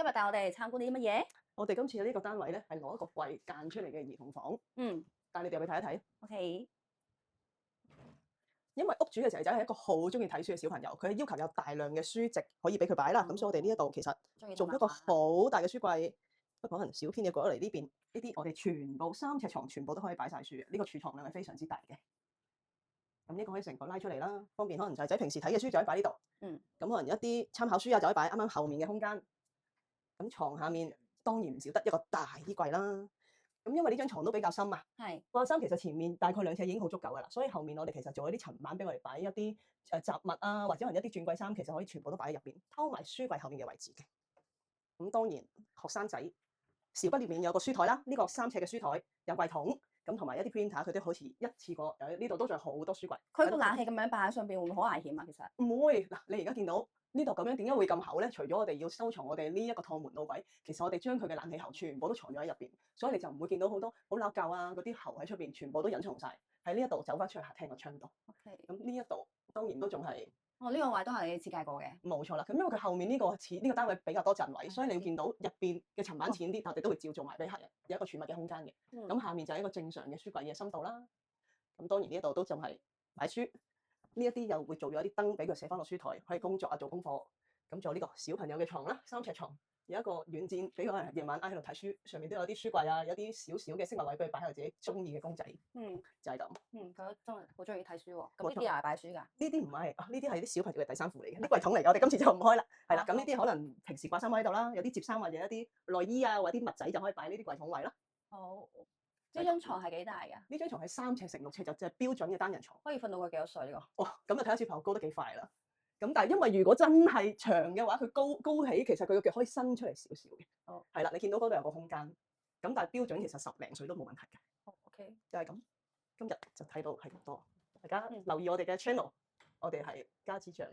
今日帶我哋參觀啲乜嘢？我哋今次呢個單位咧係攞一個櫃間出嚟嘅兒童房，帶你哋入去睇一睇。OK。因為屋主嘅仔仔係一個好中意睇書嘅小朋友，佢要求有大量嘅書籍可以俾佢擺啦。咁所以我哋呢一度其實做一個好大嘅書櫃，不過可能小偏嘅過咗嚟呢邊，呢啲我哋全部3尺床全部都可以擺晒書嘅。呢個儲藏量係非常之大嘅。咁呢個可以成個拉出嚟啦，方便可能仔仔平時睇嘅書就可以擺呢度。咁可能一啲參考書啊就可以擺啱啱後面嘅空間。咁床下面當然唔少得一個大衣櫃啦。咁因為呢張床都比較深啊，掛衫其實前面大概2尺已經好足夠噶啦，所以後面我哋其實做一啲層板俾我哋擺一啲雜物啊，或者可能一啲轉櫃衫，其實可以全部都擺喺入邊，偷埋書櫃後面嘅位置嘅。咁當然學生仔少不免有個書台啦，呢個3尺嘅書台有櫃桶，咁同埋一啲 printer， 佢都好似一次過呢度都仲有好多書櫃。佢個冷氣咁樣擺喺上邊會唔會好危險啊？其實唔會嗱，你而家見到呢度咁樣，點解會咁厚咧？除咗我哋要收藏我哋呢一個趟門路位，其實我哋將佢嘅冷氣喉全部都藏咗喺入邊，所以你就唔會見到好多好老舊啊嗰啲喉喺出邊，全部都隱藏晒喺呢一度走翻出去客廳個窗度。咁呢一度當然都仲係呢個位都係你設計過嘅。冇錯啦。咁因為佢後面呢個單位比較多陣位，所以你會見到入邊嘅層板淺啲，但我哋都會照做埋俾客人有一個儲物嘅空間嘅。咁下面就係一個正常嘅書櫃嘅深度啦。咁當然呢一度都仲係擺書。呢一啲又會做咗啲燈俾佢寫翻落書台，可以工作啊做功課。咁仲有呢個小朋友嘅床啦，3尺床，有一個軟墊俾佢夜晚挨喺度睇書，上面都有啲書櫃啊，有啲少少嘅飾物位俾佢擺喺度自己中意嘅公仔。就係咁。佢真係好中意睇書喎。咁呢啲又係擺書㗎？呢啲唔係，呢啲係啲小朋友嘅底衫褲嚟嘅，啲櫃桶嚟嘅。我哋今次就唔開啦。係啦，咁呢啲可能平時掛衫喺度啦，有啲摺衫或者一啲內衣啊或者啲襪仔就可以擺呢啲櫃桶位啦。好。呢張床係幾大㗎？呢張床係3尺乘6尺，就係標準嘅單人床。可以瞓到佢幾多歲呢個？哇！咁就睇下小朋友高得幾快啦。咁但係因為如果真係長嘅話，佢高起，其實佢個腳可以伸出嚟少少嘅。係啦，你見到嗰度有個空間。咁但係標準其實10零歲都冇問題嘅。OK。就係咁。今日就睇到係咁多，大家留意我哋嘅 channel，我哋係家之長。